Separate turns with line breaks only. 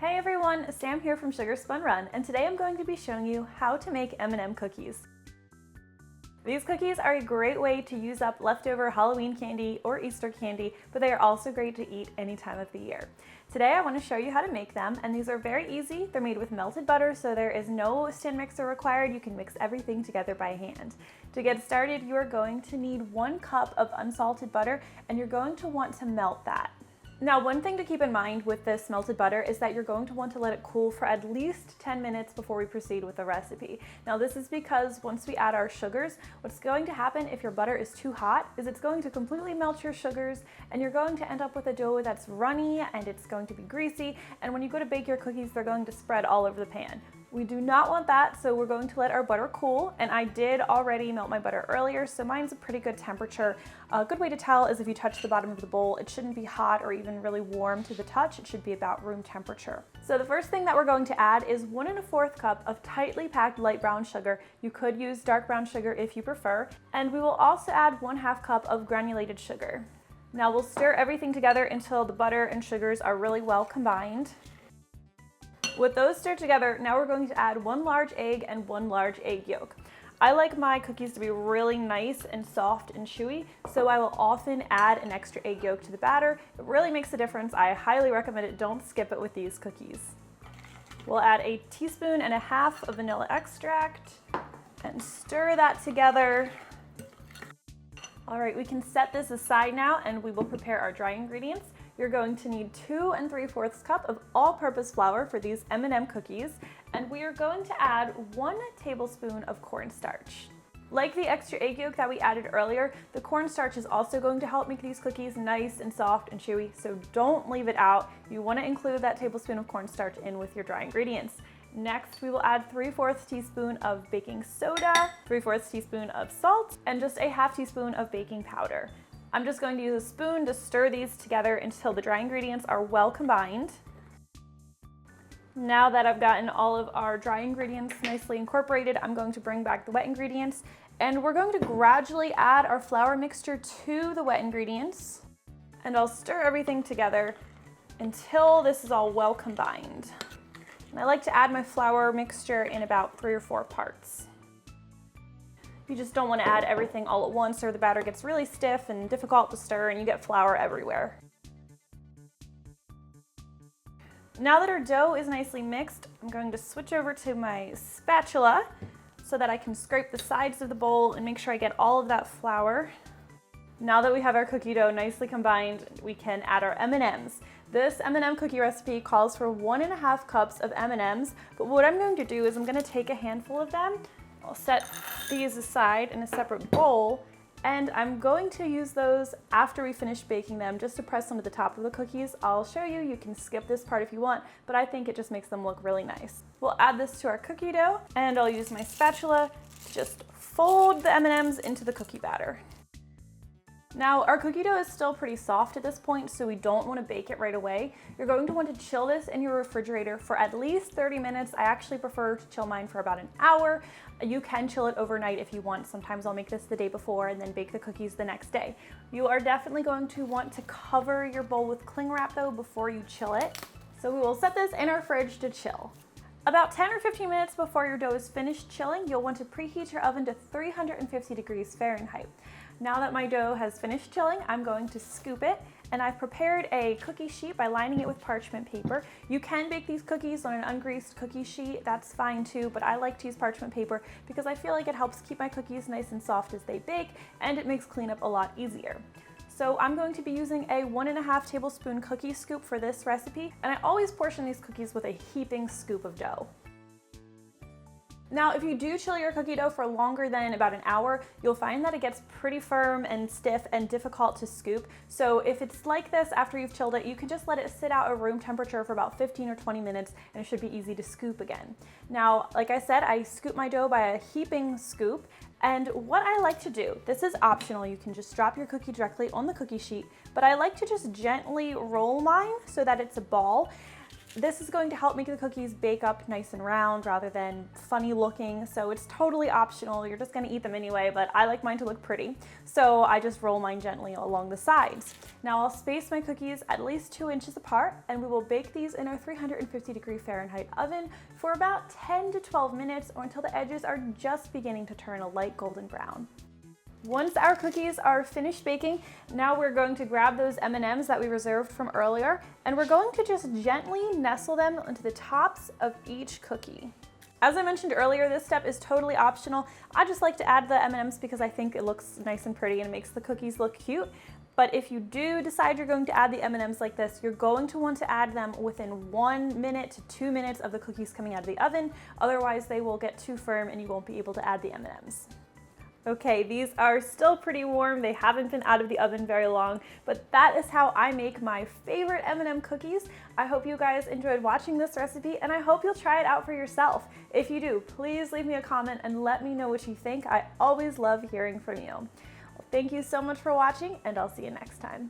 Hey everyone, Sam here from Sugar Spun Run, and today I'm going to be showing you how to make M&M cookies. These cookies are a great way to use up leftover Halloween candy or Easter candy, but they are also great to eat any time of the year. Today I want to show you how to make them, and these are very easy. They're made with melted butter, so there is no stand mixer required. You can mix everything together by hand. To get started, you are going to need 1 cup of unsalted butter, and you're going to want to melt that. Now, one thing to keep in mind with this melted butter is that you're going to want to let it cool for at least 10 minutes before we proceed with the recipe. Now, this is because once we add our sugars, what's going to happen if your butter is too hot is it's going to completely melt your sugars, and you're going to end up with a dough that's runny and it's going to be greasy, and when you go to bake your cookies, they're going to spread all over the pan. We do not want that, so we're going to let our butter cool, and I did already melt my butter earlier, so mine's a pretty good temperature. A good way to tell is if you touch the bottom of the bowl, it shouldn't be hot or even really warm to the touch. It should be about room temperature. So the first thing that we're going to add is 1 1/4 cup of tightly packed light brown sugar. You could use dark brown sugar if you prefer, and we will also add 1/2 cup of granulated sugar. Now we'll stir everything together until the butter and sugars are really well combined. With those stirred together, now we're going to add 1 large egg and 1 large egg yolk. I like my cookies to be really nice and soft and chewy, so I will often add an extra egg yolk to the batter. It really makes a difference. I highly recommend it. Don't skip it with these cookies. We'll add 1.5 teaspoons of vanilla extract and stir that together. All right, we can set this aside now and we will prepare our dry ingredients. You're going to need 2 3/4 cup of all-purpose flour for these M&M cookies, and we are going to add 1 tablespoon of cornstarch. Like the extra egg yolk that we added earlier, the cornstarch is also going to help make these cookies nice and soft and chewy, so don't leave it out. You want to include that tablespoon of cornstarch in with your dry ingredients. Next, we will add 3/4 teaspoon of baking soda, 3/4 teaspoon of salt, and just a 1/2 teaspoon of baking powder. I'm just going to use a spoon to stir these together until the dry ingredients are well combined. Now that I've gotten all of our dry ingredients nicely incorporated, I'm going to bring back the wet ingredients, and we're going to gradually add our flour mixture to the wet ingredients, and I'll stir everything together until this is all well combined. And I like to add my flour mixture in about 3 or 4 parts. You just don't want to add everything all at once or the batter gets really stiff and difficult to stir and you get flour everywhere. Now that our dough is nicely mixed, I'm going to switch over to my spatula so that I can scrape the sides of the bowl and make sure I get all of that flour. Now that we have our cookie dough nicely combined, we can add our M&Ms. This M&M cookie recipe calls for 1 1/2 cups of M&Ms, but what I'm going to do is I'm going to take a handful of them. I'll set these aside in a separate bowl, and I'm going to use those after we finish baking them just to press them to the top of the cookies. I'll show you, you can skip this part if you want, but I think it just makes them look really nice. We'll add this to our cookie dough, and I'll use my spatula to just fold the M&Ms into the cookie batter. Now, our cookie dough is still pretty soft at this point, so we don't want to bake it right away. You're going to want to chill this in your refrigerator for at least 30 minutes. I actually prefer to chill mine for about an hour. You can chill it overnight if you want. Sometimes I'll make this the day before and then bake the cookies the next day. You are definitely going to want to cover your bowl with cling wrap though before you chill it. So we will set this in our fridge to chill. About 10 or 15 minutes before your dough is finished chilling, you'll want to preheat your oven to 350 degrees Fahrenheit. Now that my dough has finished chilling, I'm going to scoop it, and I've prepared a cookie sheet by lining it with parchment paper. You can bake these cookies on an ungreased cookie sheet, that's fine too, but I like to use parchment paper because I feel like it helps keep my cookies nice and soft as they bake, and it makes cleanup a lot easier. So I'm going to be using a 1 1/2 tablespoon cookie scoop for this recipe, and I always portion these cookies with a heaping scoop of dough. Now, if you do chill your cookie dough for longer than about an hour, you'll find that it gets pretty firm and stiff and difficult to scoop. So if it's like this after you've chilled it, you can just let it sit out at room temperature for about 15 or 20 minutes and it should be easy to scoop again. Now, like I said, I scoop my dough by a heaping scoop, and what I like to do, this is optional, you can just drop your cookie directly on the cookie sheet, but I like to just gently roll mine so that it's a ball. This is going to help make the cookies bake up nice and round rather than funny looking, so it's totally optional. You're just gonna eat them anyway, but I like mine to look pretty, so I just roll mine gently along the sides. Now I'll space my cookies at least 2 inches apart, and we will bake these in our 350-degree Fahrenheit oven for about 10 to 12 minutes or until the edges are just beginning to turn a light golden brown. Once our cookies are finished baking, now we're going to grab those M&Ms that we reserved from earlier, and we're going to just gently nestle them into the tops of each cookie. As I mentioned earlier, this step is totally optional. I just like to add the M&Ms because I think it looks nice and pretty and it makes the cookies look cute. But if you do decide you're going to add the M&Ms like this, you're going to want to add them within 1 minute to 2 minutes of the cookies coming out of the oven. Otherwise, they will get too firm and you won't be able to add the M&Ms. Okay, these are still pretty warm. They haven't been out of the oven very long, but that is how I make my favorite M&M cookies. I hope you guys enjoyed watching this recipe, and I hope you'll try it out for yourself. If you do, please leave me a comment and let me know what you think. I always love hearing from you. Well, thank you so much for watching, and I'll see you next time.